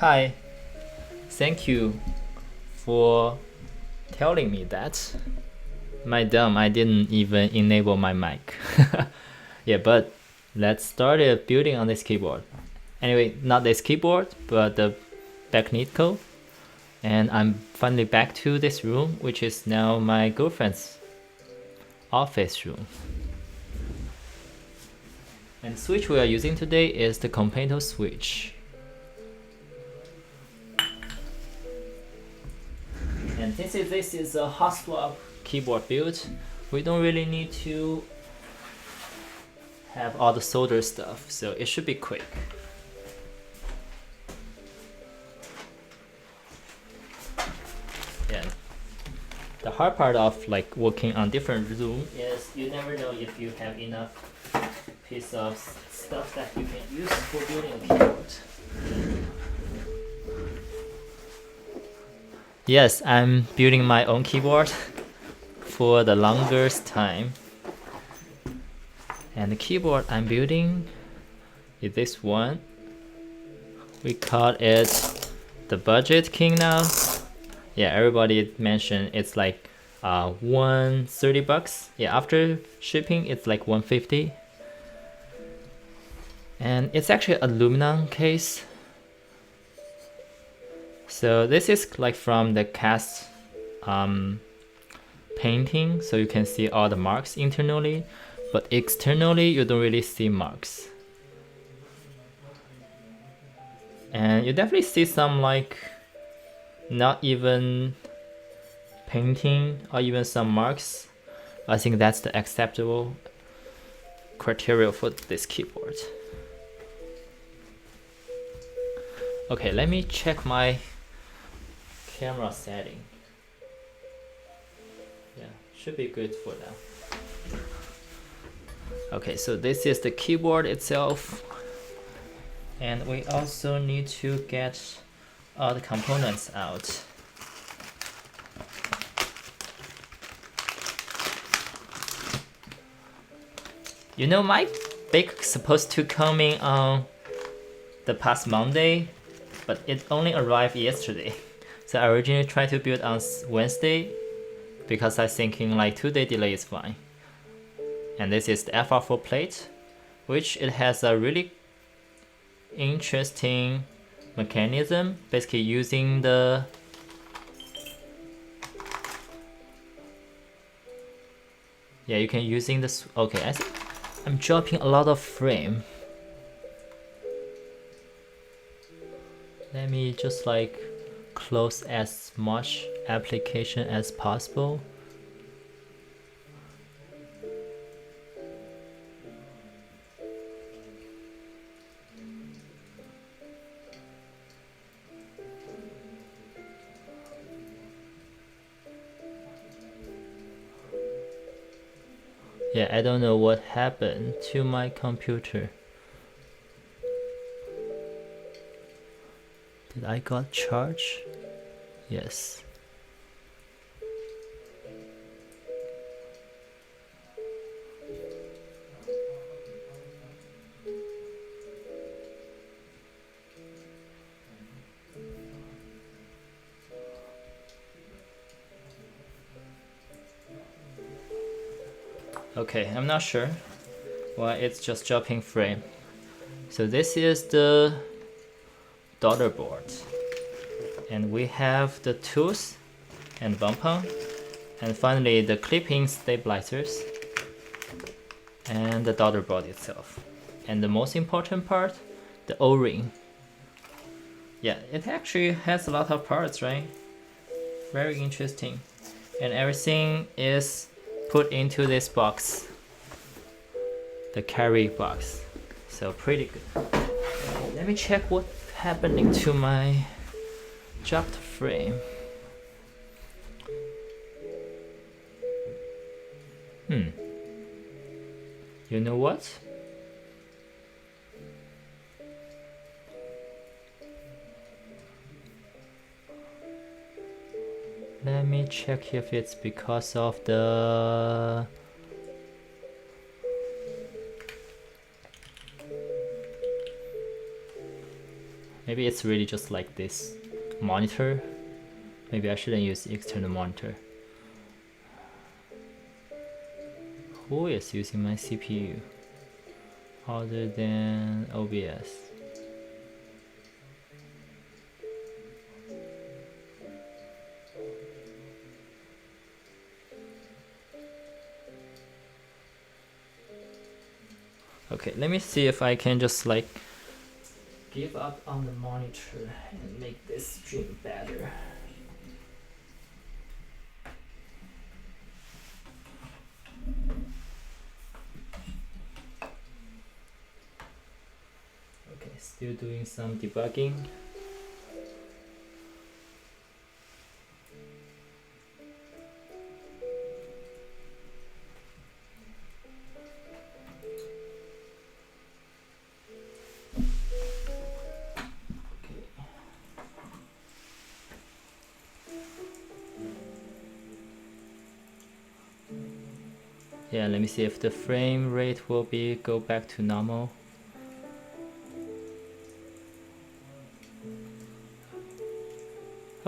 Hi, thank you for telling me that. My dumb, I didn't even enable my mic. Yeah, but let's start building on this keyboard. Anyway, not this keyboard, but the Bakeneko. And I'm finally back to this room, which is now my girlfriend's office room. And the switch we are using today is the Compento switch. And since this is a hot swap keyboard build, we don't really need to have all the solder stuff, so it should be quick. Yeah. The hard part of like working on different room is you never know if you have enough piece of stuff that you can use for building a keyboard. Yes, I'm building my own keyboard for the longest time. And the keyboard I'm building is this one. We call it the Budget King now. Yeah, everybody mentioned it's like $130. Yeah, after shipping it's like $150. And it's actually aluminum case. So this is like from the cast painting, so you can see all the marks internally, but externally you don't really see marks. And you definitely see some like not even painting or even some marks. I think that's the acceptable criteria for this keyboard. Okay, let me check my camera setting. Yeah, should be good for now. Okay, so this is the keyboard itself, and we also need to get all the components out. You know, my bake is supposed to come in on the past Monday, but it only arrived yesterday. So I originally tried to build on Wednesday because I was thinking like 2-day delay is fine. And this is the FR-4 plate, which it has a really interesting mechanism, basically using the you can using this. Okay, I think I'm dropping a lot of frame. Let me just like close as much application as possible. Yeah, I don't know what happened to my computer. Did I got charged? Yes. Okay, I'm not sure why it's just dropping frame. So this is the daughter board, and we have the tools and bump on, and finally the clipping stabilizers and the daughter board itself. And the most important part, the O-ring. Yeah, it actually has a lot of parts, right? Very interesting. And everything is put into this box, the carry box. So pretty good. Let me check what's happening to my dropped frame. You know what? Let me check if it's because of the Maybe it's really just like this monitor. Maybe I shouldn't use the external monitor. Who is using my CPU other than OBS? Okay, let me see if I can just like give up on the monitor and make this stream better. Okay, still doing some debugging. Yeah, let me see if the frame rate will go back to normal.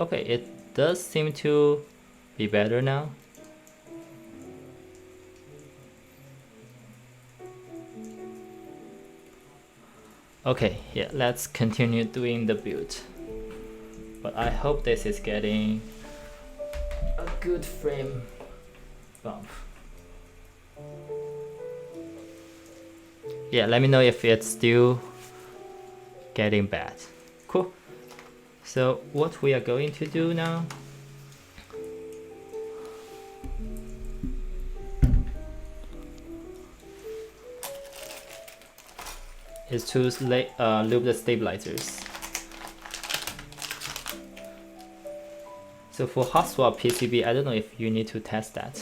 Okay, it does seem to be better now. Okay, yeah, let's continue doing the build. But I hope this is getting a good frame bump. Yeah, let me know if it's still getting bad. Cool. So what we are going to do now is to loop the stabilizers. So for hot swap PCB, I don't know if you need to test that,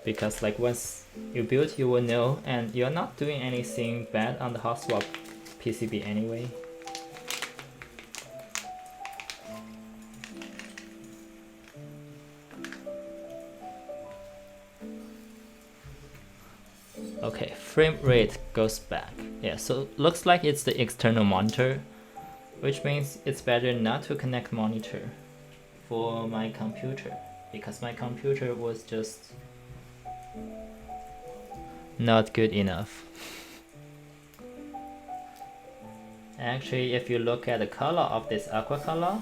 because like once you build, you will know, and you're not doing anything bad on the hot swap PCB anyway. Okay, frame rate goes back. Yeah, so looks like it's the external monitor, which means it's better not to connect monitor for my computer, because my computer was just not good enough. Actually, if you look at the color of this aqua color,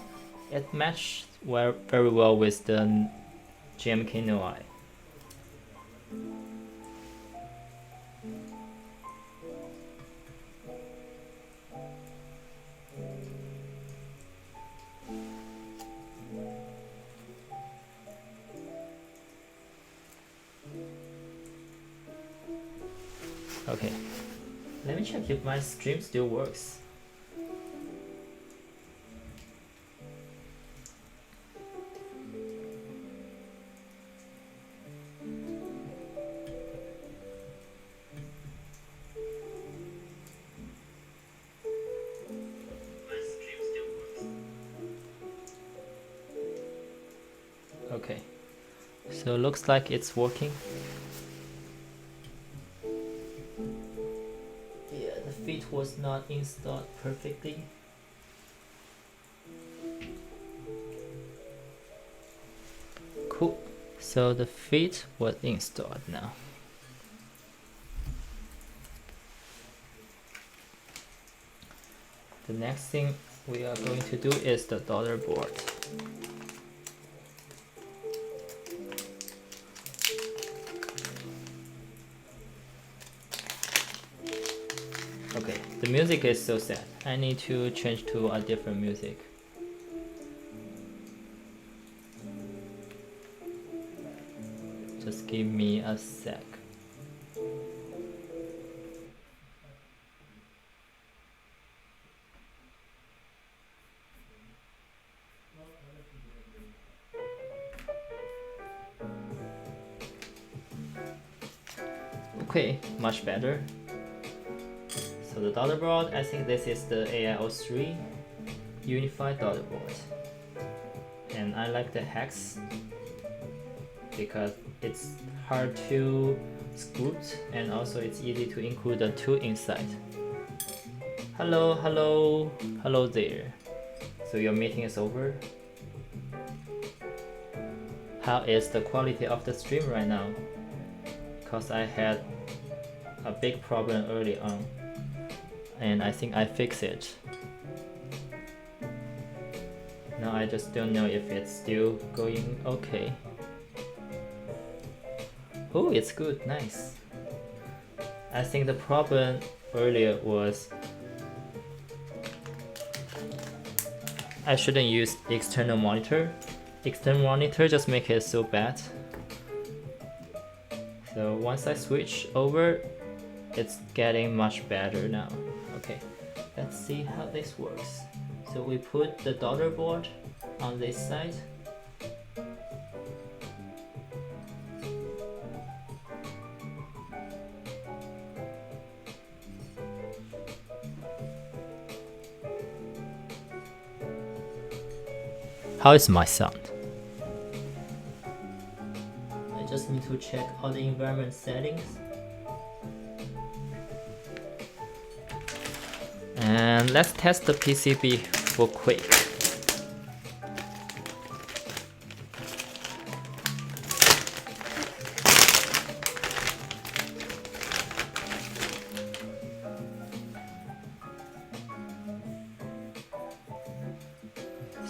it matched very well with the GMK Noi. Okay, let me check if my stream still works. Okay, so looks like it's working. Yeah, the feed was not installed perfectly. Cool, so the feed was installed now. The next thing we are going to do is the daughter board. Okay, the music is so sad. I need to change to a different music. Just give me a sec. Okay, much better. So the daughter board, I think this is the AI03 unified daughter board. And I like the hex because it's hard to scoot and also it's easy to include the tool inside. Hello, hello, hello there. So your meeting is over? How is the quality of the stream right now? Because I had a big problem early on, and I think I fixed it. Now I just don't know if it's still going okay. Oh, it's good, nice. I think the problem earlier was I shouldn't use external monitor. External monitor just make it so bad. So once I switch over, it's getting much better now. Okay, let's see how this works. So we put the daughter board on this side. How is my sound? I just need to check all the environment settings. And let's test the PCB for quick.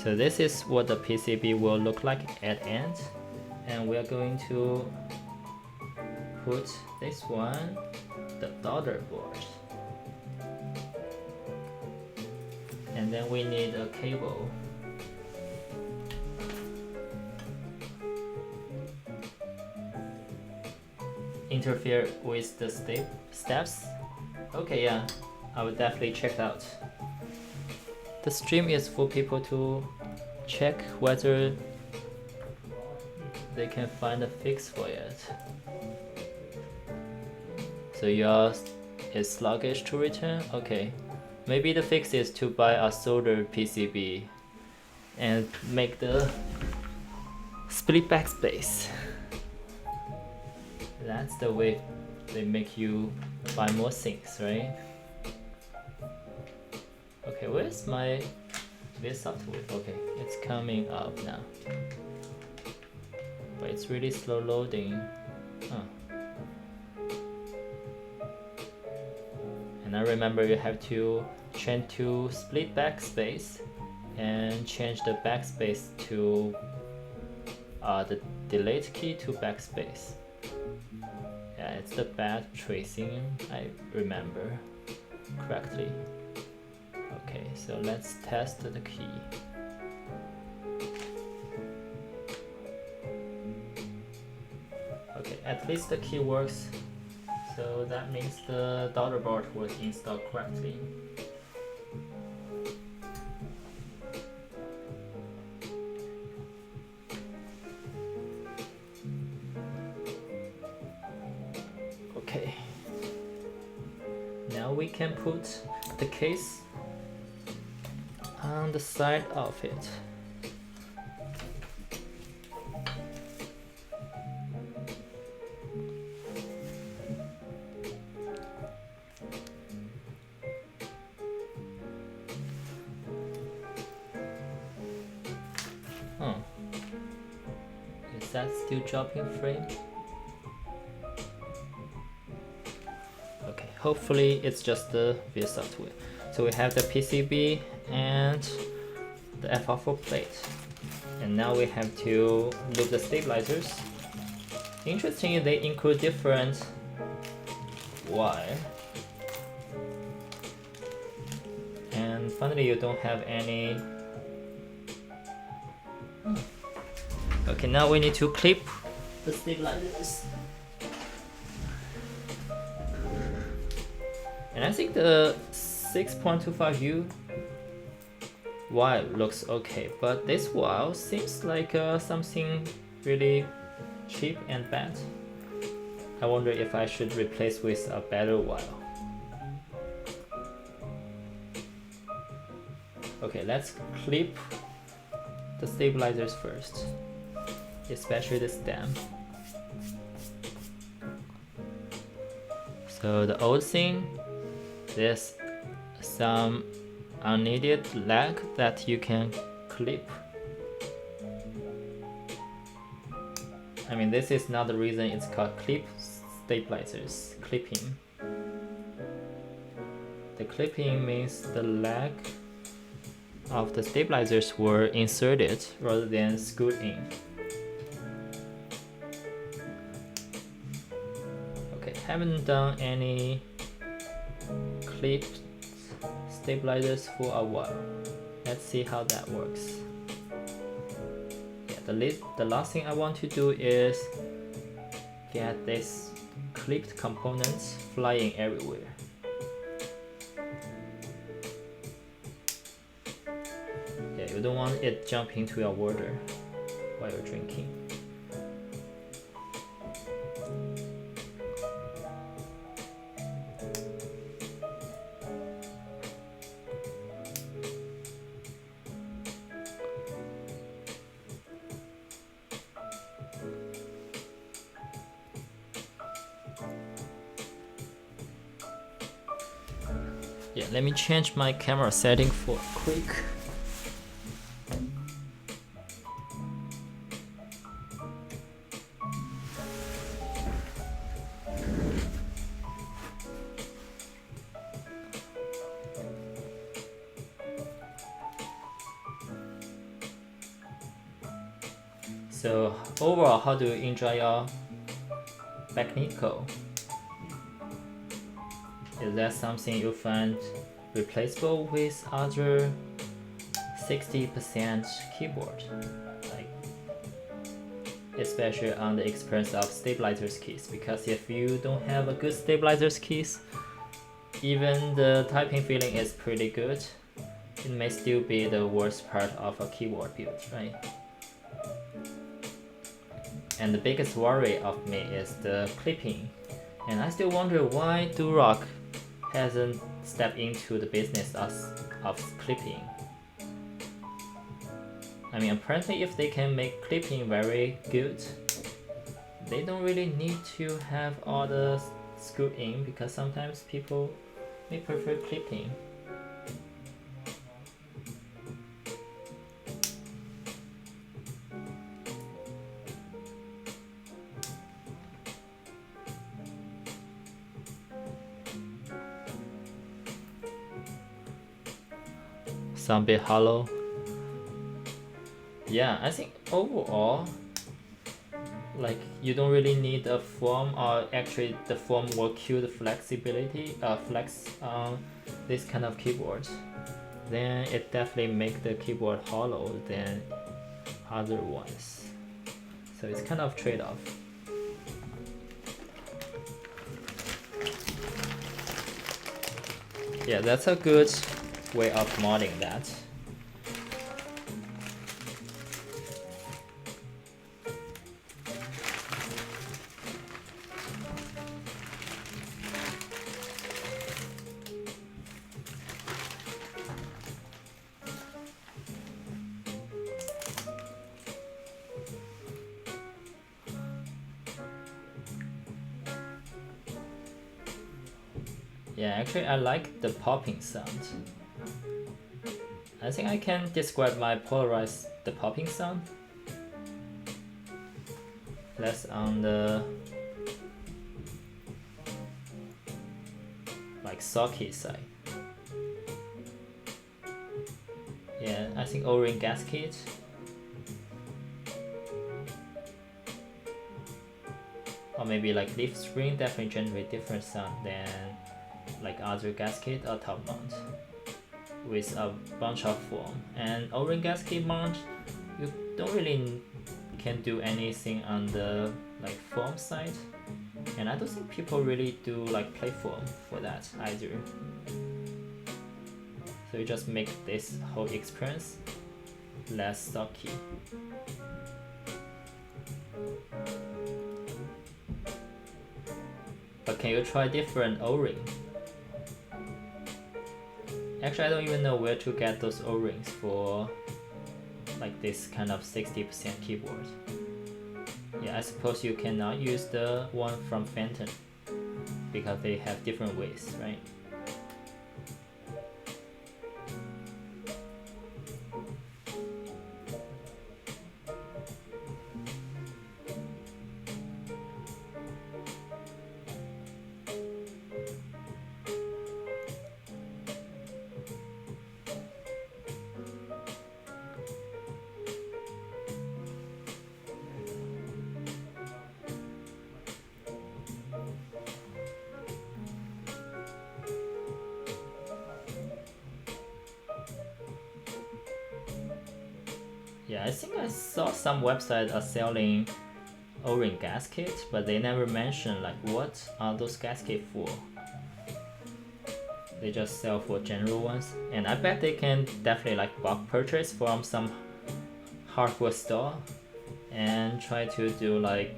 So this is what the PCB will look like at end, and we are going to put this one, the daughter board, and then we need a cable. Interfere with the steps. Okay, yeah, I will definitely check out. The stream is for people to check whether they can find a fix for it. So yours is sluggish to return? Okay. Maybe the fix is to buy a solder PCB and make the split backspace. That's the way they make you buy more things, right? Okay, where's my software? Okay, it's coming up now. But it's really slow loading. Huh. And I remember you have to change to split backspace and change the backspace to the delete key to backspace. Yeah, it's the bad tracing, I remember correctly. Okay, so let's test the key. Okay, at least the key works, so that means the daughter board was installed correctly. Okay, now we can put the case on the side of it. Oh, is that still dropping frame? Okay, hopefully it's just the VS software. So we have the PCB and the FR-4 plate, and now we have to loop the stabilizers. Interestingly, they include different wire, and finally you don't have any. Okay, now we need to clip the stabilizers, and I think the 6.25U wire looks okay, but this wire seems like something really cheap and bad. I wonder if I should replace with a better wire. Okay, let's clip the stabilizers first, especially the stem. So the old thing, this some unneeded leg that you can clip. I mean, this is not the reason it's called clip stabilizers, clipping. The clipping means the leg of the stabilizers were inserted rather than screwed in. Okay, haven't done any clipped stabilizers for a while. Let's see how that works. Yeah, the last thing I want to do is get this clipped components flying everywhere. Yeah, you don't want it jumping into your water while you're drinking. Yeah, let me change my camera setting for quick. So overall, how do you enjoy your Bakeneko? Is that something you find replaceable with other 60% keyboard? Like, especially on the expense of stabilizers keys, because if you don't have a good stabilizers keys, even the typing feeling is pretty good, it may still be the worst part of a keyboard build, right? And the biggest worry of me is the clipping, and I still wonder why Durock hasn't stepped into the business of clipping. I mean, apparently if they can make clipping very good, they don't really need to have all the screw in, because sometimes people may prefer clipping. Some bit hollow. Yeah, I think overall, like, you don't really need a foam, or actually the foam will kill the flexibility, flex on this kind of keyboard. Then it definitely make the keyboard hollow than otherwise. So it's kind of trade-off. Yeah, that's a good way of modding that. Yeah, actually I like the popping sound. I think I can describe my polarized the popping sound. Less on the like socky side. Yeah, I think O-ring gasket. Or maybe like leaf spring definitely generate different sound than like other gasket or top mount with a bunch of foam. And O-ring gasket mount, you don't really can do anything on the like foam side, and I don't think people really do like play foam for that either. So you just make this whole experience less stocky. But can you try different O-ring? Actually, I don't even know where to get those O-rings for like this kind of 60% keyboard. Yeah, I suppose you cannot use the one from Phantom because they have different ways, right? Yeah, I think I saw some websites are selling O-ring gasket, but they never mention like what are those gaskets for. They just sell for general ones, and I bet they can definitely like bulk purchase from some hardware store and try to do like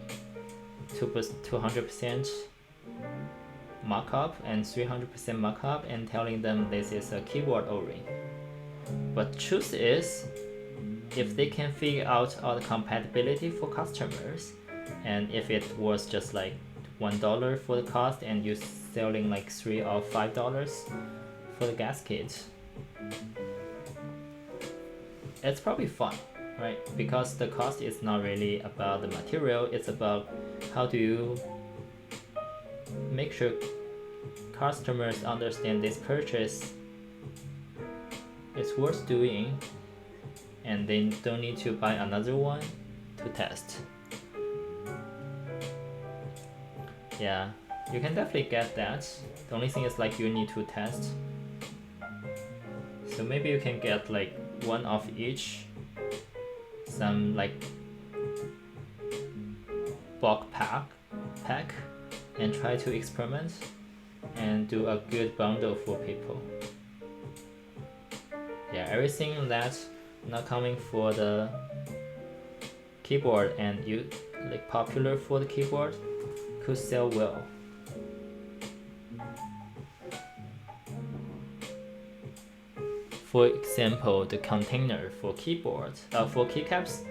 200% markup and 300% markup and telling them this is a keyboard O-ring. But truth is, if they can figure out all the compatibility for customers, and if it was just like $1 for the cost and you selling like $3 or $5 for the gasket, it's probably fun, right? Because the cost is not really about the material, it's about how do you make sure customers understand this purchase is worth doing and they don't need to buy another one to test. Yeah, you can definitely get that. The only thing is like you need to test. So maybe you can get like one of each, some like bulk pack and try to experiment and do a good bundle for people. Yeah, everything that's not coming for the keyboard and you like popular for the keyboard could sell well. For example, the container for keyboard, for keycaps,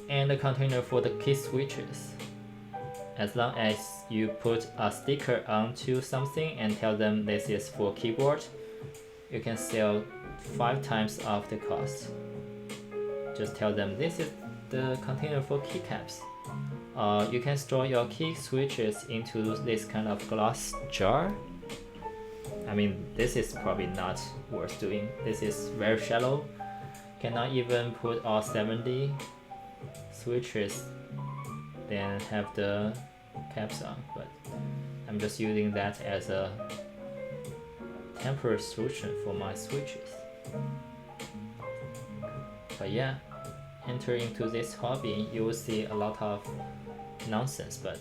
and the container for the key switches. As long as you put a sticker onto something and tell them this is for keyboard, you can sell 5 times of the cost. Just tell them this is the container for keycaps. You can store your key switches into this kind of glass jar. I mean, this is probably not worth doing. This is very shallow. Cannot even put all 70 switches then have the caps on, but I'm just using that as a temporary solution for my switches. But yeah, enter into this hobby, you will see a lot of nonsense, but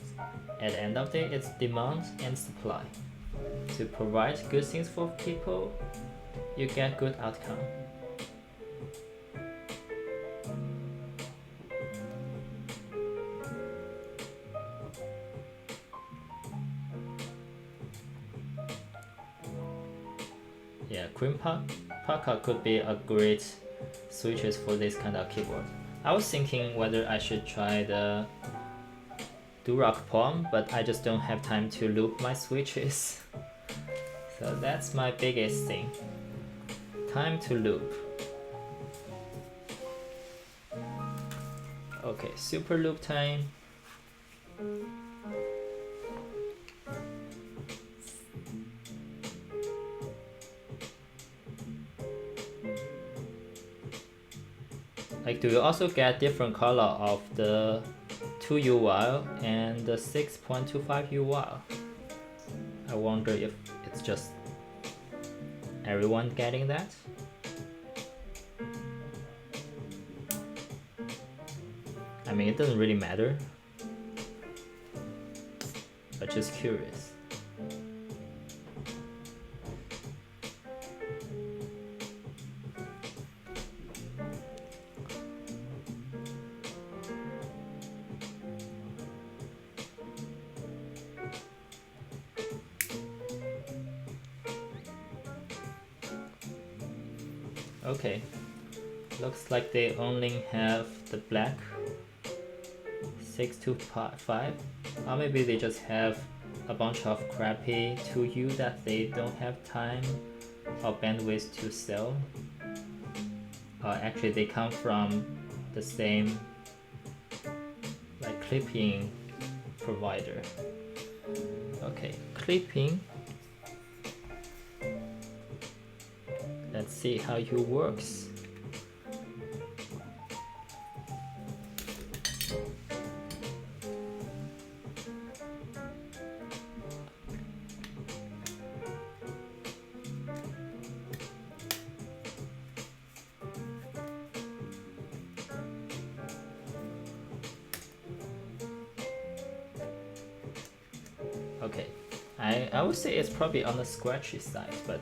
at the end of the day, it's demand and supply. To provide good things for people, you get good outcome. Yeah, cream pucker could be a great switches for this kind of keyboard. I was thinking whether I should try the Durock Palm, but I just don't have time to loop my switches. So that's my biggest thing. Time to loop. Okay, super loop time. Like, do you also get different color of the 2 U while and the 6.25 U while? I wonder if it's just everyone getting that? I mean, it doesn't really matter, but just curious. Okay, looks like they only have the black 625, or maybe they just have a bunch of crappy 2U that they don't have time or bandwidth to sell. Actually, they come from the same like clipping provider. Okay, clipping. Let's see how it works. Okay, I would say it's probably on the scratchy side, but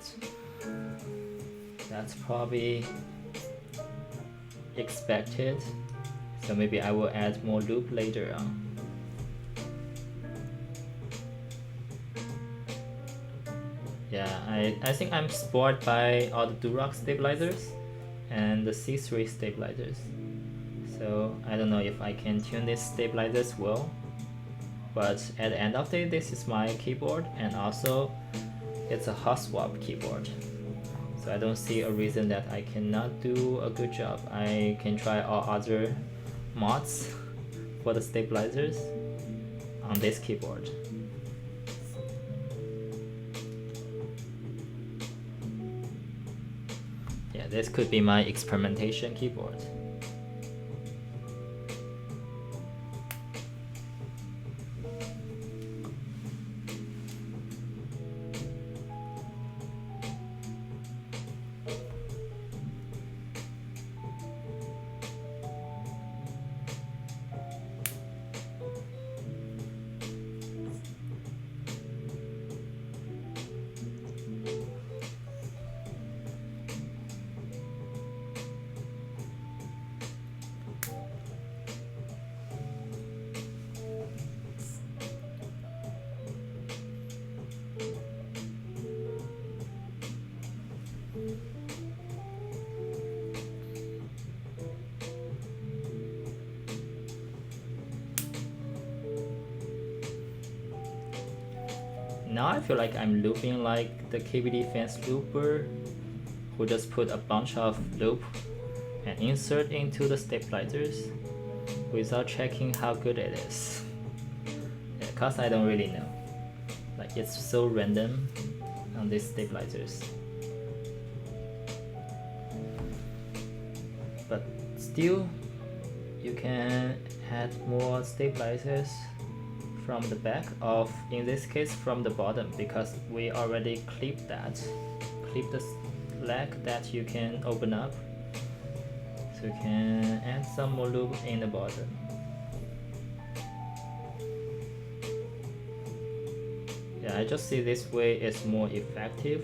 that's probably expected. So maybe I will add more loop later on. Yeah, I think I'm spoiled by all the Durox stabilizers and the C3 stabilizers. So I don't know if I can tune these stabilizers well. But at the end of the day, this is my keyboard, and also it's a hot swap keyboard. So I don't see a reason that I cannot do a good job. I can try all other mods for the stabilizers on this keyboard. Yeah, this could be my experimentation keyboard. Now I feel like I'm looping like the KBD fans looper who just put a bunch of loop and insert into the stabilizers without checking how good it is. Yeah, cause I don't really know. Like it's so random on these stabilizers. But still, you can add more stabilizers from the back of, in this case, from the bottom, because we already clipped the leg that you can open up. So you can add some more loop in the bottom. Yeah, I just see this way is more effective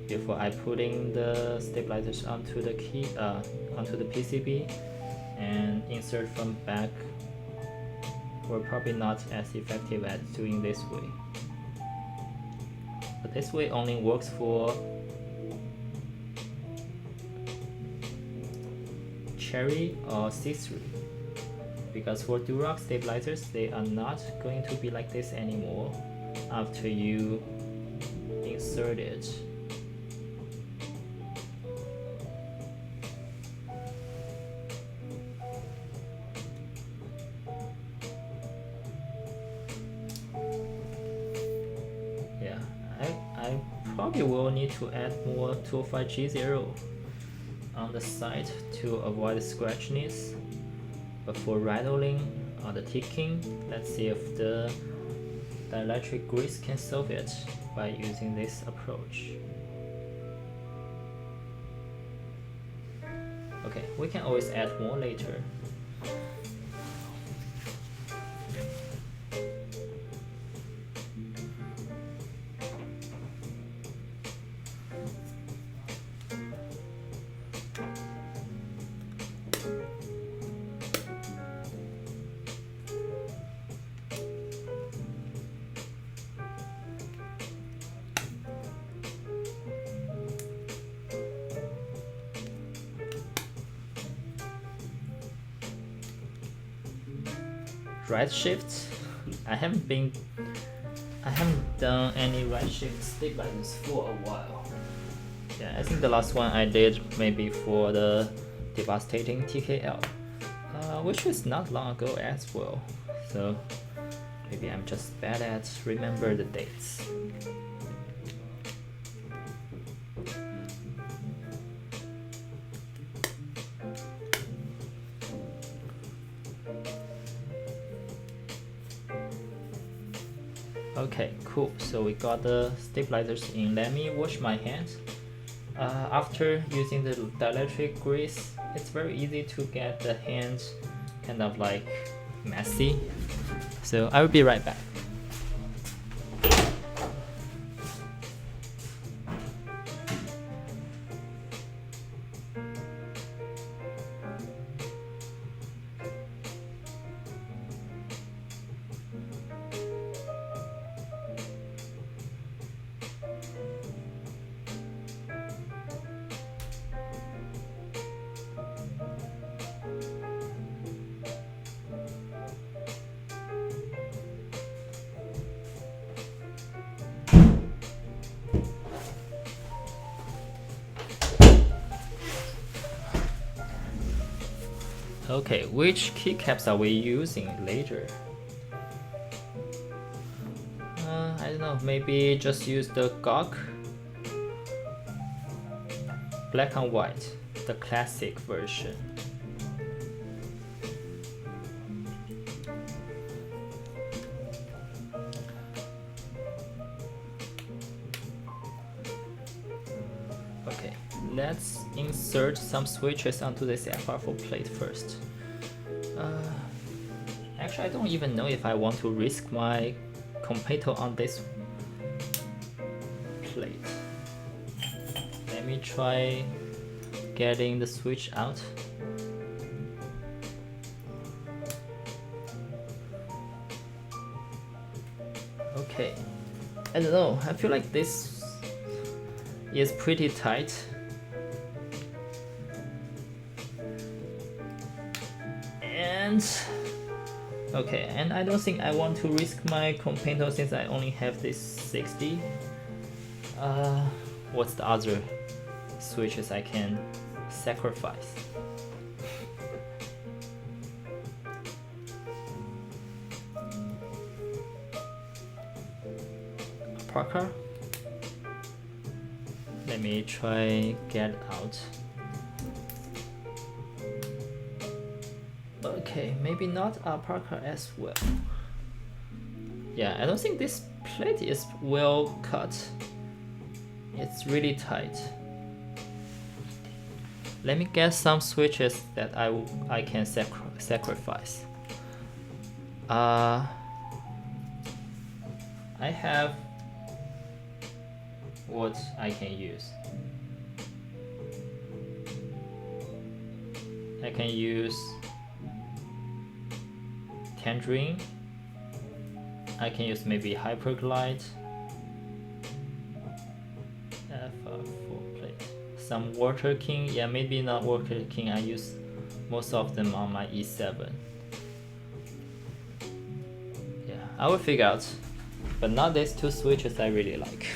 before I putting the stabilizers onto the onto the PCB and insert from back. We're probably not as effective at doing this way. But this way only works for Cherry or C3. Because for Durox stabilizers, they are not going to be like this anymore after you insert it. I probably will need to add more 205G0 on the side to avoid scratchiness. But for rattling or the ticking, let's see if the dielectric grease can solve it by using this approach. Okay, we can always add more later. Right shift, I haven't done any right shift stabilizers for a while. Yeah, I think the last one I did maybe for the devastating TKL, which was not long ago as well. So maybe I'm just bad at remember the dates. Okay, cool. So we got the stabilizers in. Let me wash my hands. After using the dielectric grease, it's very easy to get the hands kind of like messy. So I will be right back. Okay, which keycaps are we using later? I don't know, maybe just use the GOK black and white, the classic version. Okay, let's insert some switches onto this FR-4 plate first. Actually, I don't even know if I want to risk my competitor on this plate. Let me try getting the switch out. Okay, I don't know, I feel like this is pretty tight. And okay, and I don't think I want to risk my competitor since I only have this 60. What's the other switches I can sacrifice? Parker? Let me try get out. Okay, maybe not a Parker as well. Yeah, I don't think this plate is well cut. It's really tight. Let me get some switches that I can sacrifice. I have what I can use. I can use Tangerine. I can use maybe Hyperglide. FR-4 plate. Some Water King. Yeah, maybe not Water King. I use most of them on my E7. Yeah, I will figure out. But not these two switches I really like.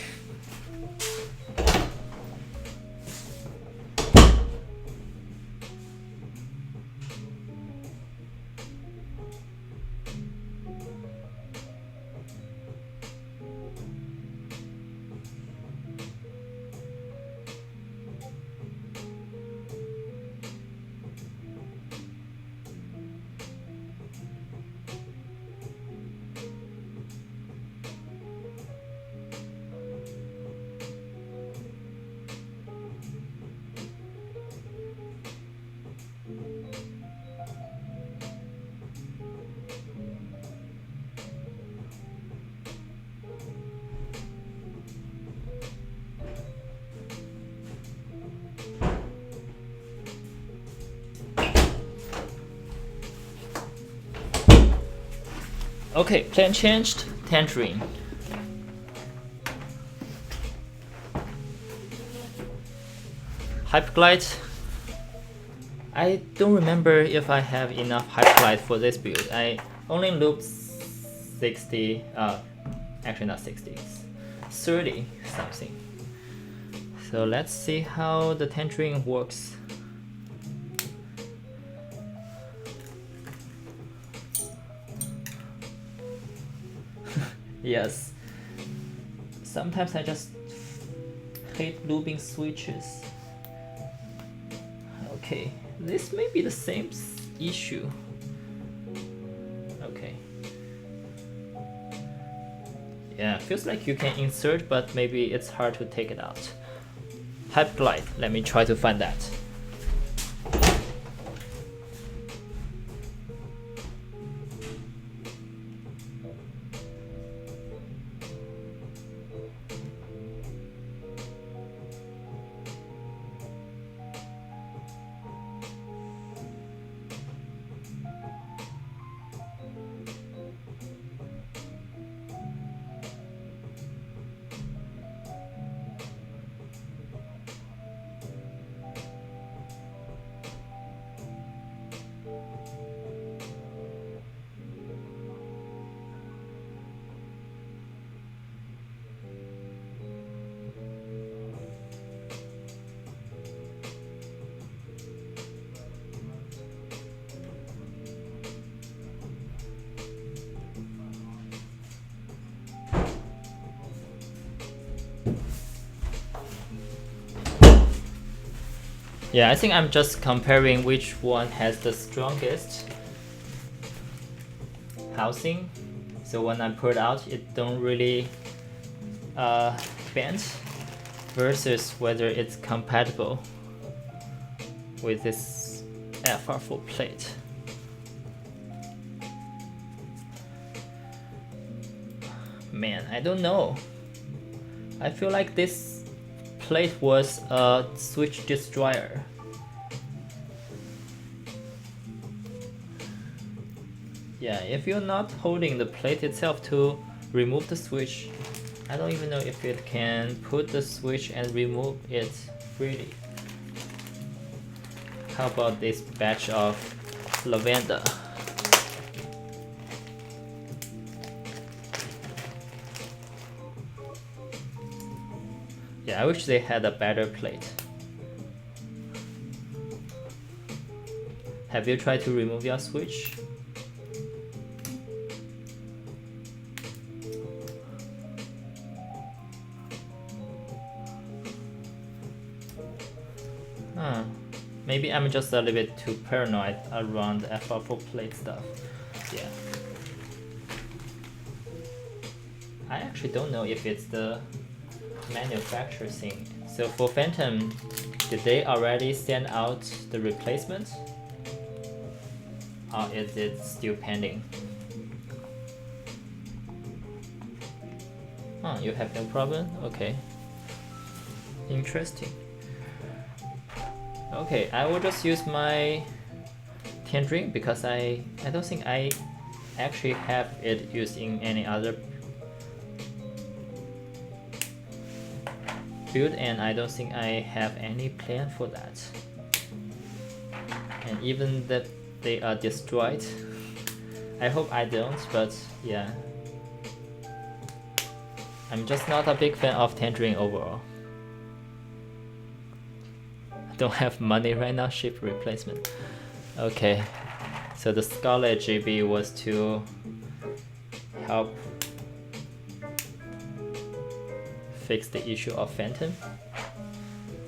Okay, plan changed, Tangerine. Hyperglide. I don't remember if I have enough Hyperglide for this build. I only looped 60, actually not 60, 30 something. So let's see how the Tangerine works. Yes, sometimes I just hate looping switches. Okay, this may be the same issue. Okay. Yeah, feels like you can insert, but maybe it's hard to take it out. Hyperglide, let me try to find that. Yeah, I think I'm just comparing which one has the strongest housing. So when I put out, it don't really bend, versus whether it's compatible with this FR-4 plate. Man, I don't know. I feel like this plate was a switch destroyer. Yeah, if you're not holding the plate itself to remove the switch, I don't even know if it can put the switch and remove it freely. How about this batch of lavender? Yeah, I wish they had a better plate. Have you tried to remove your switch? Maybe I'm just a little bit too paranoid around the FR-4 plate stuff. Yeah. I actually don't know if it's the manufacturer thing. So for Phantom, did they already send out the replacement? Or is it still pending? Oh, you have no problem? Okay. Interesting. Okay, I will just use my Tangerine because I don't think I actually have it used in any other build, and I don't think I have any plan for that. And even that they are destroyed, I hope I don't, but yeah. I'm just not a big fan of Tangerine overall. Don't have money right now, ship replacement. Okay, so the Scarlet GB was to help fix the issue of Phantom.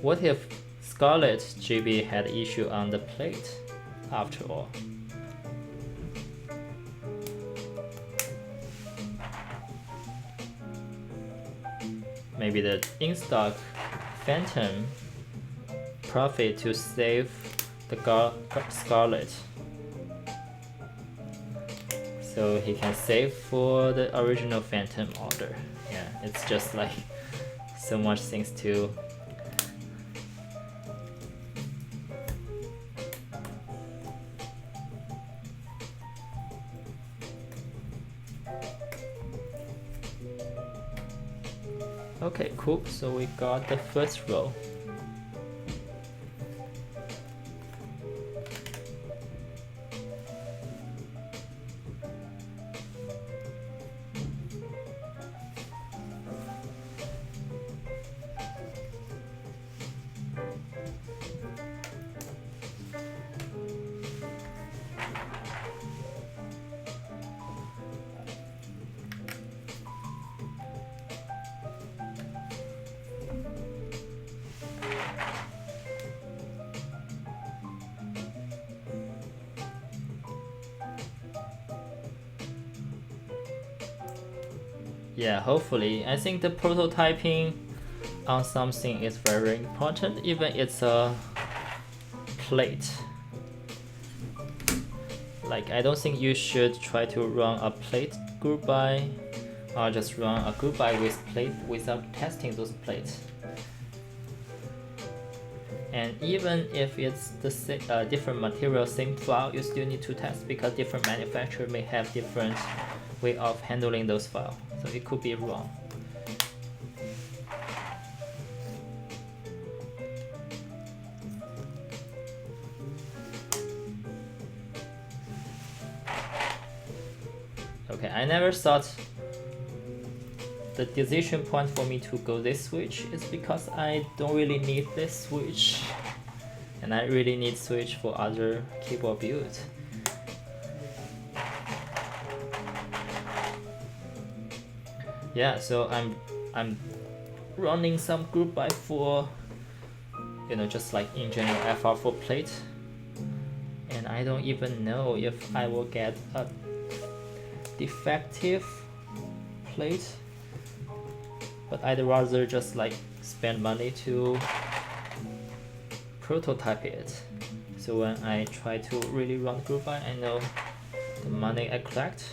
What if Scarlet GB had issue on the plate after all? Maybe the in-stock Phantom profit to save the Scarlet, so he can save for the original Phantom order. Yeah, it's just like so much things to okay, cool. So we got the first row. Yeah, hopefully. I think the prototyping on something is very important, even it's a plate. Like, I don't think you should try to run a plate group by, or just run a group by with plate without testing those plates. And even if it's the different material, same file, you still need to test because different manufacturer may have different way of handling those files. So it could be wrong. Okay, I never thought the decision point for me to go this switch is because I don't really need this switch, and I really need switch for other keyboard builds. Yeah, so I'm running some group by 4 you know, just like in general FR-4 plate, and I don't even know if I will get a defective plate, but I'd rather just like spend money to prototype it, so when I try to really run group buy, I know the money I collect,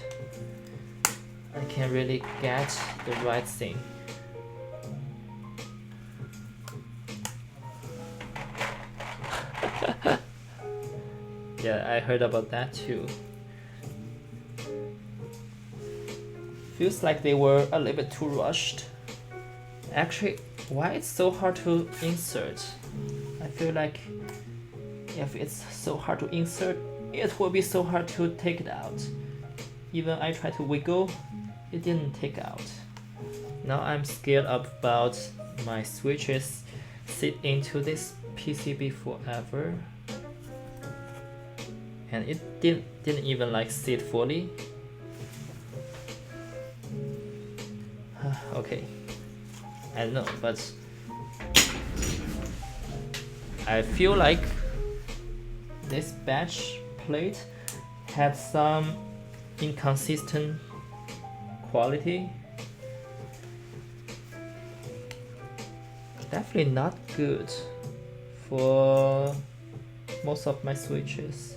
I can really get the right thing. Yeah, I heard about that too. Feels like they were a little bit too rushed. Actually, why it's so hard to insert? I feel like if it's so hard to insert, it will be so hard to take it out. Even I try to wiggle, it didn't take out. Now I'm scared about my switches sit into this PCB forever, and it didn't even like sit fully. Okay, I don't know, but I feel like this batch plate had some inconsistent quality. Definitely not good for most of my switches.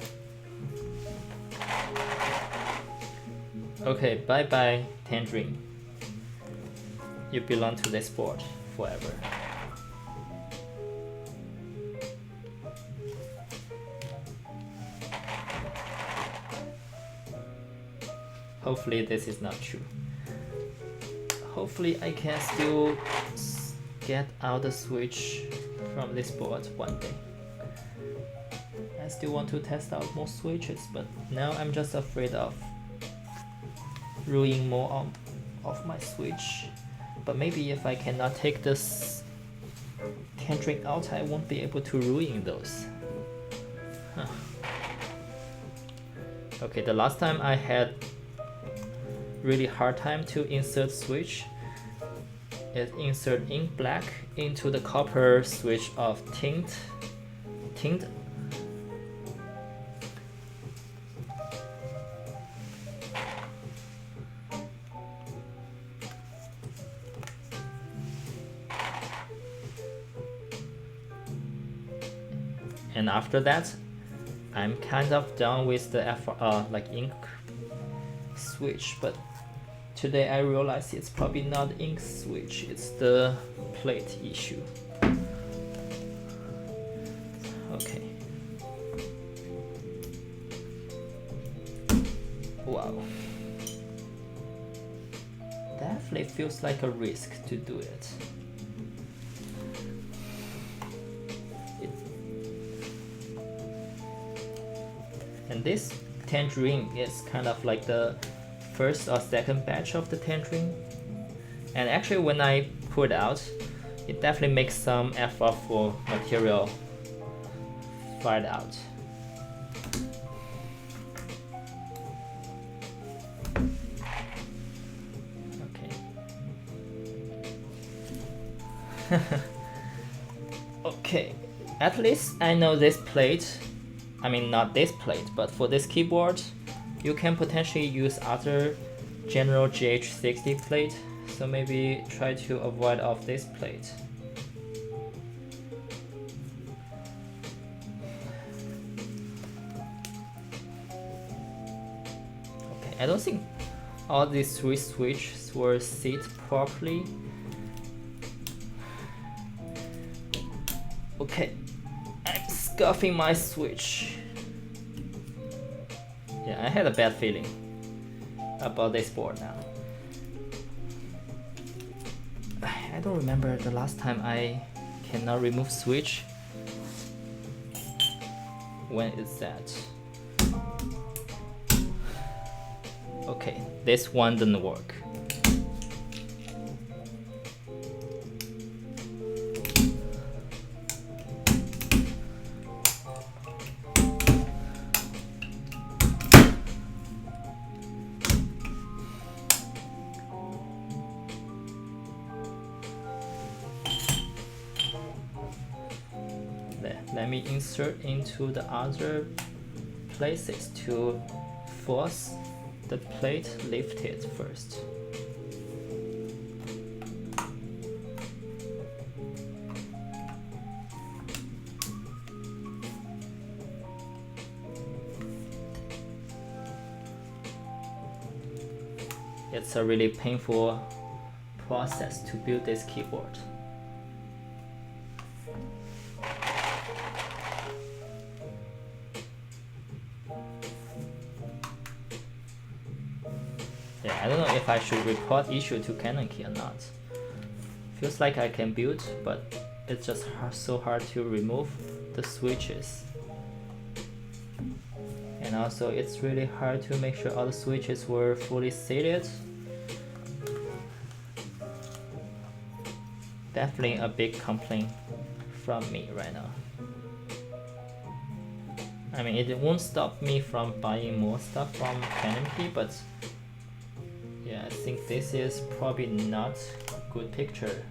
Okay, bye bye Tangerine. You belong to this board forever. Hopefully this is not true. Hopefully I can still get out the switch from this board one day. I still want to test out more switches, but now I'm just afraid of ruining more of my switch. But maybe if I cannot take this Tangerine out, I won't be able to ruin those. Huh. Okay, the last time I had really hard time to insert switch is insert ink black into the copper switch of tint. And after that, I'm kind of done with the like ink switch, but today I realized it's probably not ink switch, it's the plate issue. Okay. Wow. Definitely feels like a risk to do it. And this Tangerine is kind of like the first or second batch of the Tangerine, and actually when I pull it out, it definitely makes some FR-4 material fired out. Okay. Okay, at least I know this plate, I mean not this plate, but for this keyboard you can potentially use other general GH60 plate, so maybe try to avoid off this plate. Okay, I don't think all these three switches were sit properly. Okay, I'm scuffing my switch. Yeah, I had a bad feeling about this board now. I don't remember the last time I cannot remove switch. When is that? Okay, this one didn't work. let me insert into the other places to force the plate lifted first. It's a really painful process to build this keyboard. Yeah, I don't know if I should report issue to Canon Key or not. Feels like I can build, but it's just so hard to remove the switches. And also it's really hard to make sure all the switches were fully seated. Definitely a big complaint from me right now. I mean, it won't stop me from buying more stuff from Canon Key, but yeah, I think this is probably not a good picture.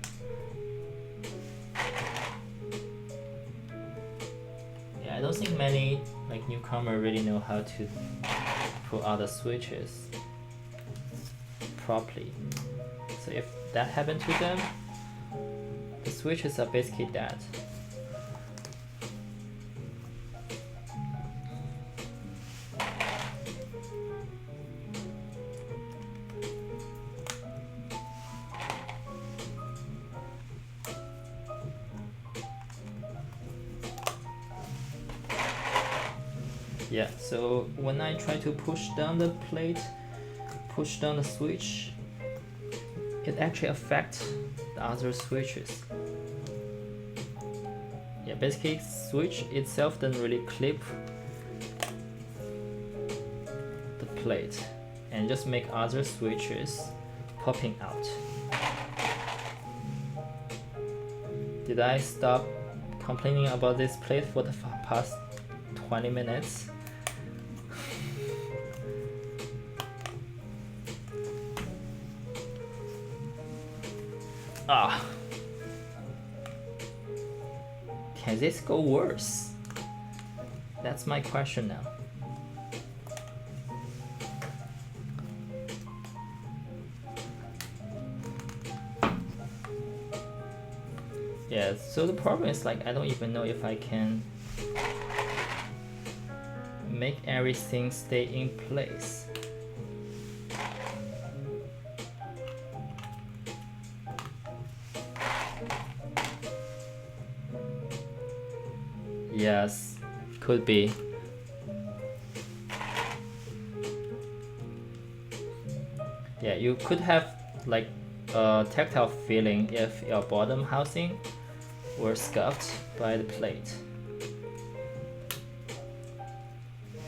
Yeah, I don't think many like newcomer really know how to put all the switches properly. So if that happened to them, the switches are basically dead. Yeah, so when I try to push down the plate, push down the switch, it actually affects the other switches. Yeah, basically switch itself doesn't really clip the plate and just make other switches popping out. Did I stop complaining about this plate for the past 20 minutes? Ah, can this go worse? That's my question now. Yeah, so the problem is like I don't even know if I can make everything stay in place. Yes, could be. Yeah, you could have like a tactile feeling if your bottom housing were scuffed by the plate.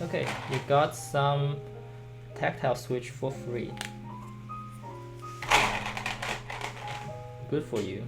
Okay, you got some tactile switch for free. Good for you.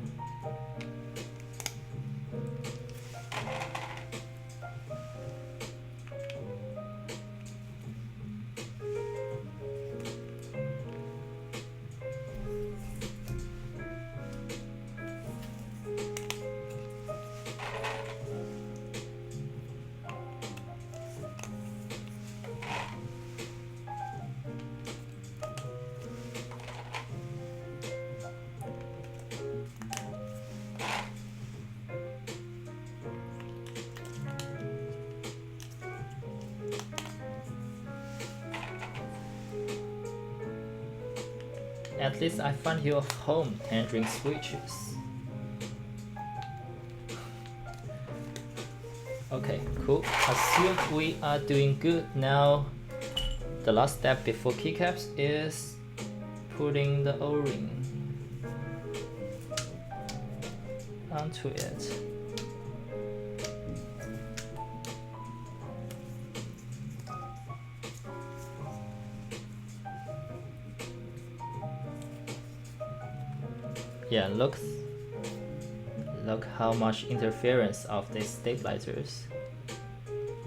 At least I found your home Tangerine switches. Okay, cool. Assume we are doing good now. The last step before keycaps is putting the O-ring onto it. Yeah, look how much interference of these stabilizers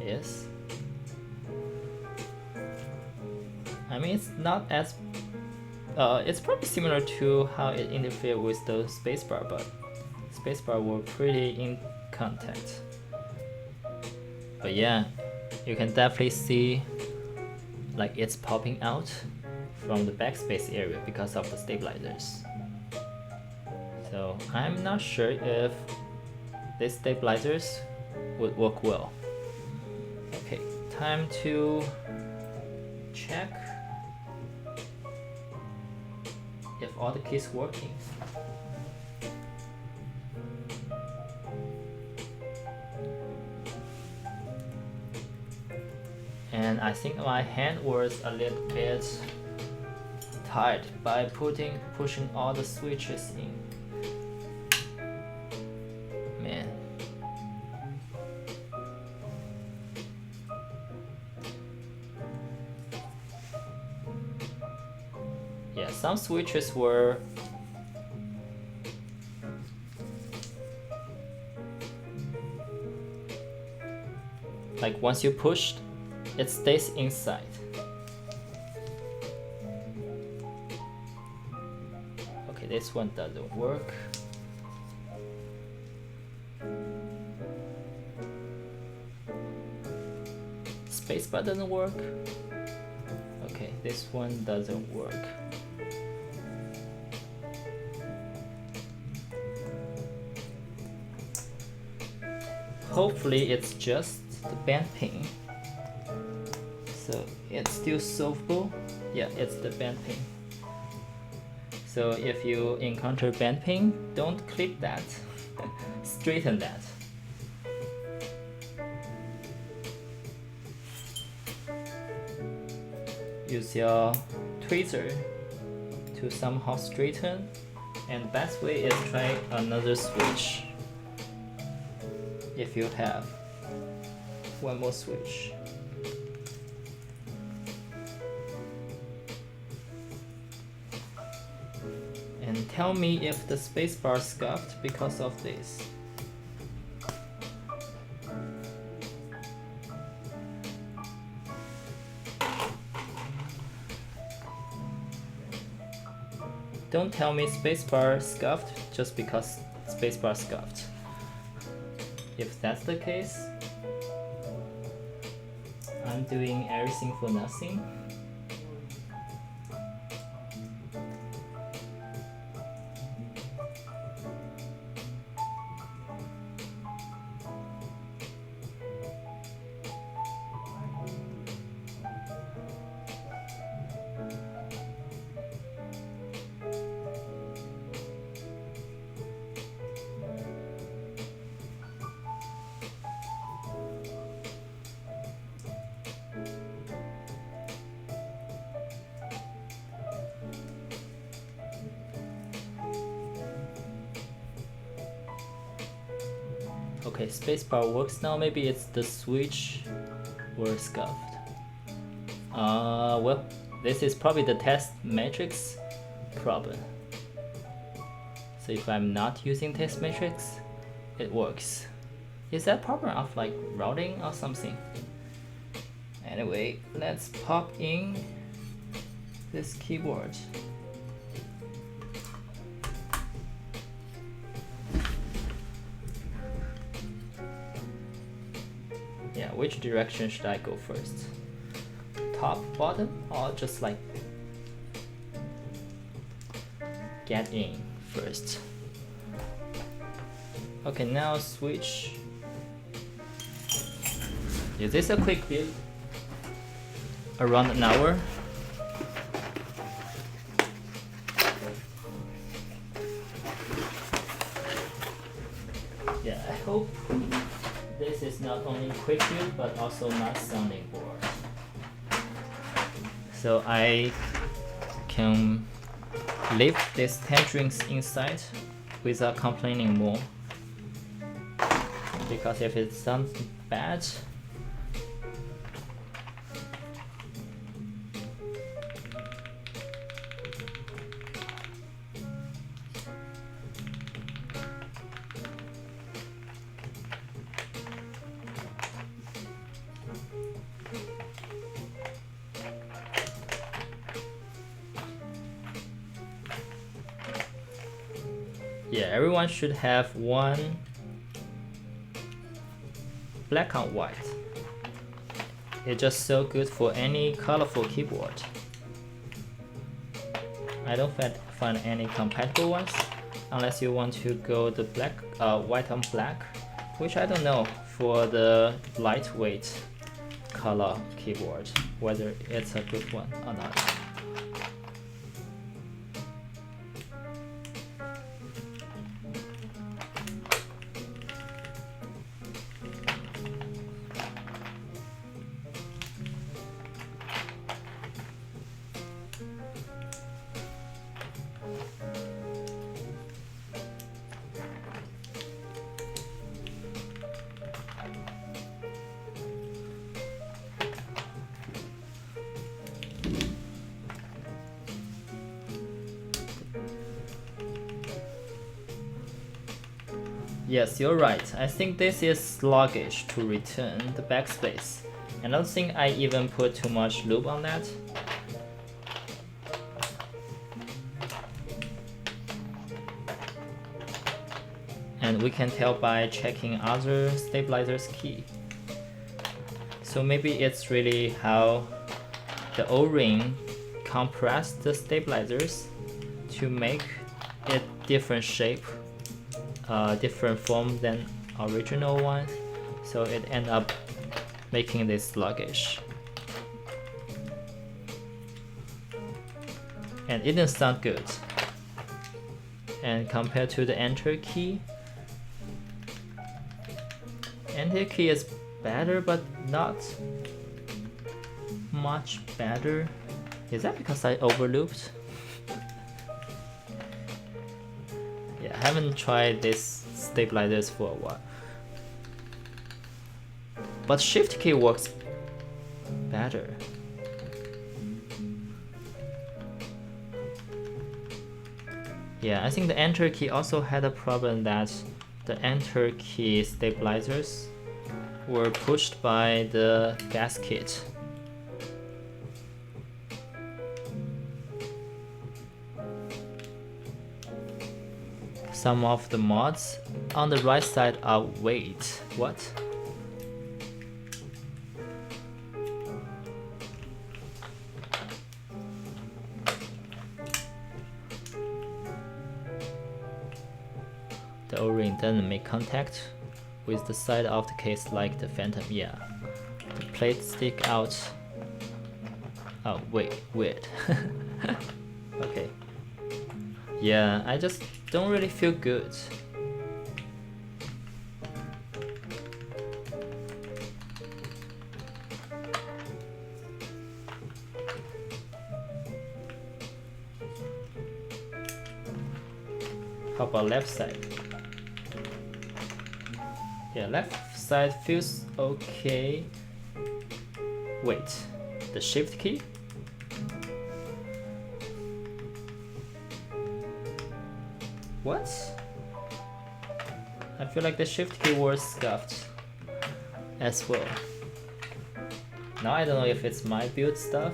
is. I mean, it's not as it's probably similar to how it interfered with the spacebar, but spacebar were pretty in contact. But yeah, you can definitely see like it's popping out from the backspace area because of the stabilizers. So I'm not sure if these stabilizers would work well. Okay, time to check if all the keys working. And I think my hand was a little bit tight by pushing all the switches in. Man. Yeah, some switches were like once you push, it stays inside. Okay, this one doesn't work. Spacebar doesn't work. Okay, this one doesn't work. Hopefully it's just the band pin. So it's still solvable. Yeah, it's the band pin. So if you encounter band pin, don't clip that. Straighten that. Use your tweezer to somehow straighten, and best way is try another switch. If you have one more switch. And tell me if the spacebar scuffed because of this. Don't tell me spacebar scuffed just because spacebar scuffed. If that's the case, I'm doing everything for nothing. Okay, spacebar works now. Maybe it's the switch were scuffed. Well, this is probably the test matrix problem. So if I'm not using test matrix, it works. Is that problem of like routing or something? Anyway, let's pop in this keyboard. Yeah, which direction should I go first? Top, bottom, or just like get in first? Okay, now switch. Is this a quick build? Around an hour? Yeah, I hope this is not only quick build but also not sounding bored. So I can leave these tangerines inside without complaining more. Because if it sounds bad, yeah, everyone should have one black on white it's just so good for any colorful keyboard. I don't find any compatible ones unless you want to go the black, white on black, which I don't know for the lightweight color keyboard whether it's a good one or not. Yes, you're right. I think this is sluggish to return the backspace. I don't think I even put too much lube on that. And we can tell by checking other stabilizers key. So maybe it's really how the O-ring compressed the stabilizers to make it different shape, different form than original one, so it ended up making this sluggish. And it didn't sound good. And compared to the enter key is better, but not much better. Is that because I overlooped? Yeah, I haven't tried this stabilizers for a while. But shift key works better. Yeah, I think the enter key also had a problem that the enter key stabilizers were pushed by the gasket. Some of the mods on the right side are wait, what? The O-ring doesn't make contact with the side of the case like the Phantom. Yeah, the plates stick out. Oh wait, weird. Okay. Yeah, I just don't really feel good. How about left side? Yeah, left side feels okay. Wait, the shift key? What? I feel like the shift key was scuffed as well. Now I don't know if it's my build stuff.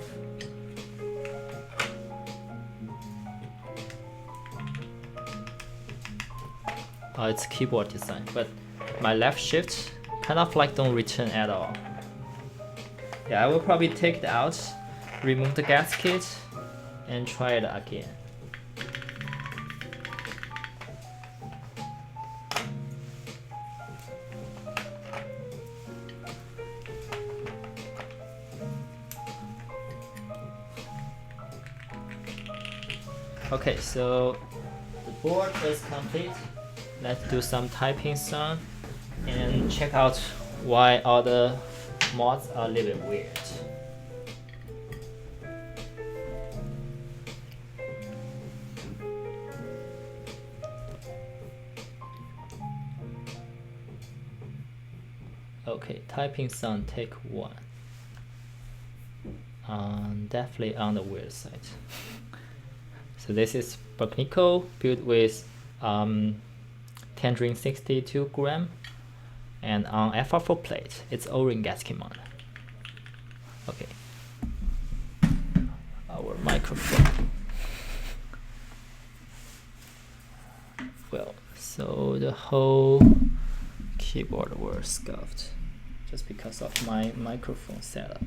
Oh, it's keyboard design, but my left shift kind of like don't return at all. Yeah, I will probably take it out, remove the gasket, and try it again. Okay, so the board is complete. Let's do some typing sound and check out why all the mods are a little bit weird. Okay, typing sound take 1. Definitely on the weird side. So this is Bakeneko built with Tangerine 62 gram, and on FR-4 plate, it's O-ring gasket mount. Okay, our microphone. Well, so the whole keyboard was scuffed. just because of my microphone setup.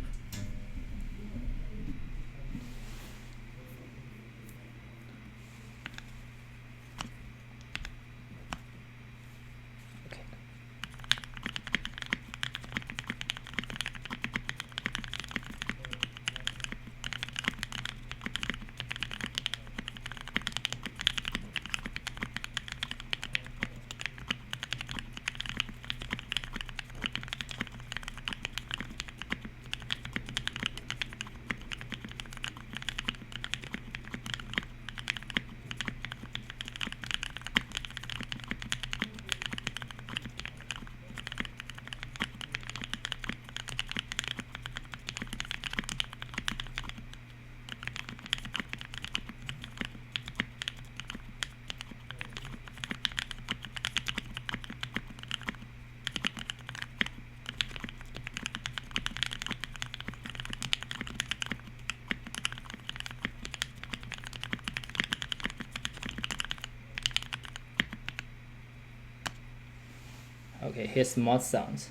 Okay, here's mod sounds.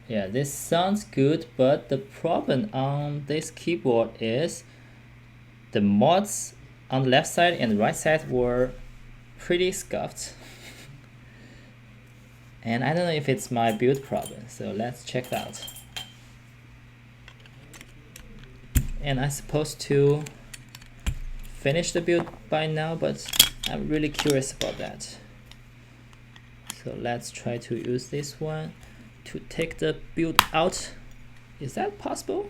Yeah, this sounds good, but the problem on this keyboard is the mods on the left side and the right side were pretty scuffed. And I don't know if it's my build problem, so let's check it out. And I'm supposed to finish the build by now, but I'm really curious about that. So let's try to use this one to take the build out. Is that possible?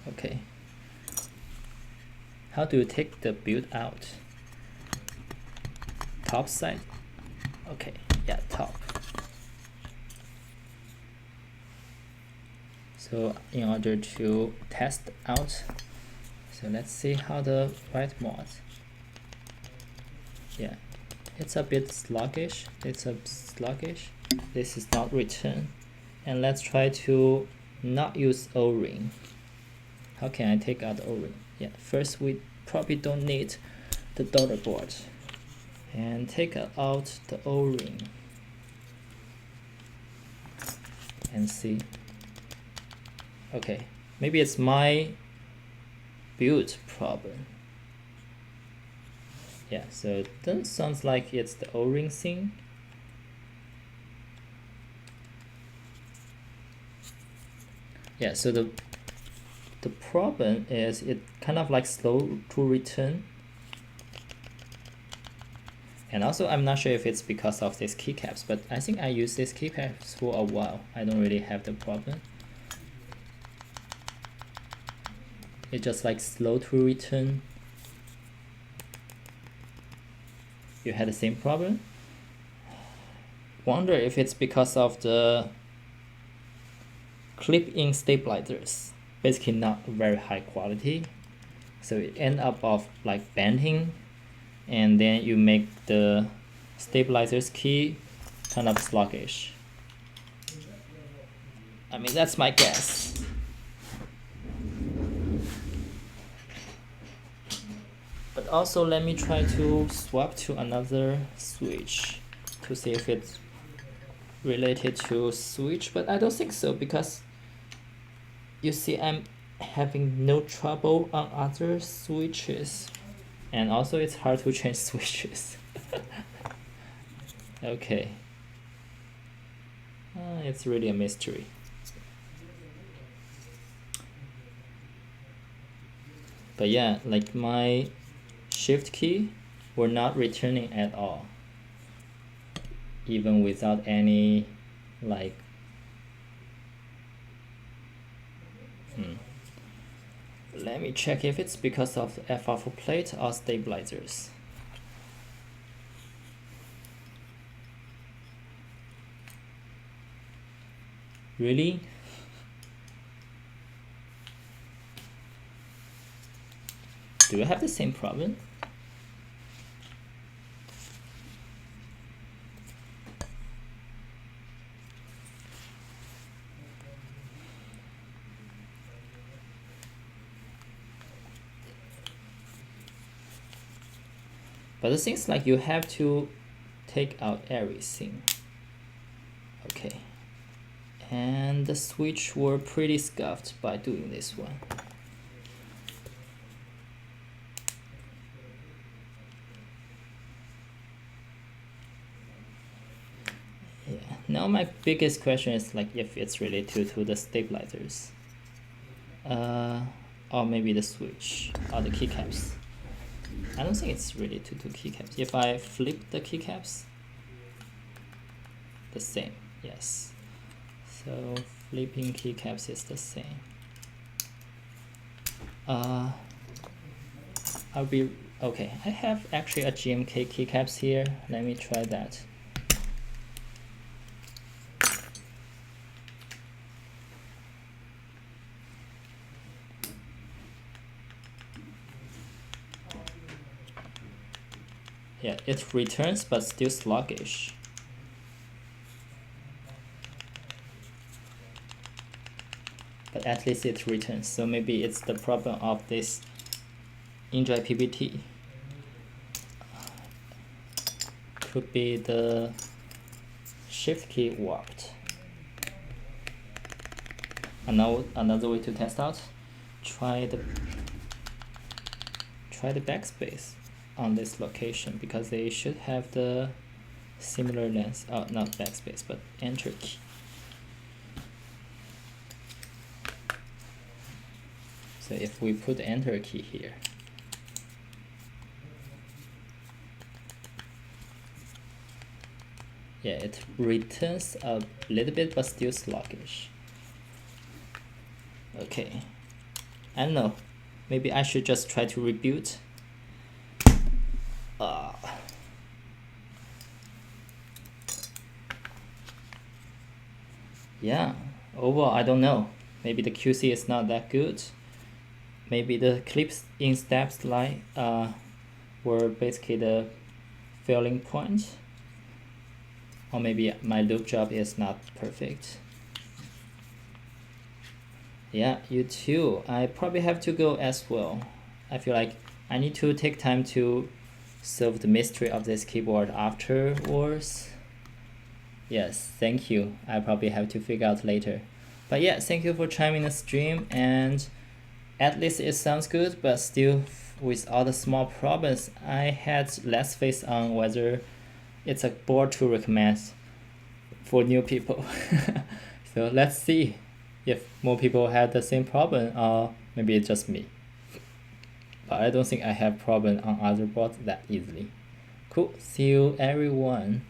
Okay. How do you take the build out? Top side? Okay, yeah, top. So in order to test out, so let's see how the right mod. Yeah, it's a bit sluggish. This is not return. And let's try to not use O-ring. How can I take out the O-ring? Yeah, first we probably don't need the daughter board. And take out the O-ring. And see. Okay, maybe it's my build problem. Yeah, so it doesn't sound like it's the O-ring thing. Yeah, so the problem is it kind of like slow to return. And also I'm not sure if it's because of these keycaps, but I think I use these keycaps for a while. I don't really have the problem. It's just like slow to return. You had the same problem? Wonder if it's because of the clip-in stabilizers. Basically not very high quality. So it end up of like bending, and then you make the stabilizers key kind of sluggish. I mean, that's my guess. But also let me try to swap to another switch to see if it's related to switch, but I don't think so, because you see I'm having no trouble on other switches, and also it's hard to change switches. Okay, it's really a mystery. But yeah, like my shift key were not returning at all, even without any like let me check if it's because of the FR-4 plate or stabilizers. Really? Do you have the same problem? But the thing is, like, you have to take out everything. Okay. And the switch were pretty scuffed by doing this one. Yeah. Now my biggest question is like if it's related to the stabilizers. Or maybe the switch or the keycaps. I don't think it's related to keycaps. If I flip the keycaps, the same, yes. So flipping keycaps is the same. I'll be okay. I have actually a GMK keycaps here. Let me try that. Yeah, it returns but still sluggish. But at least it returns, so maybe it's the problem of this EnjoyPBT. Could be the shift key warped. Another way to test out, try the backspace on this location, because they should have the similar length. Oh, not backspace, but enter key. So if we put enter key here, yeah, it returns a little bit but still sluggish. Okay, I don't know, maybe I should just try to rebuild. Yeah, overall I don't know, maybe the QC is not that good. Maybe the clips in steps line were basically the failing point, or maybe my loop job is not perfect. Yeah, you too. I probably have to go as well. I feel like I need to take time to solve the mystery of this keyboard afterwards. Yes, thank you. I probably have to figure out later. But yeah, thank you for chiming the stream, and at least it sounds good, but still with all the small problems, I had less faith on whether it's a board to recommend for new people. So let's see if more people have the same problem, or maybe it's just me. But I don't think I have problem on other boards that easily. Cool, see you everyone.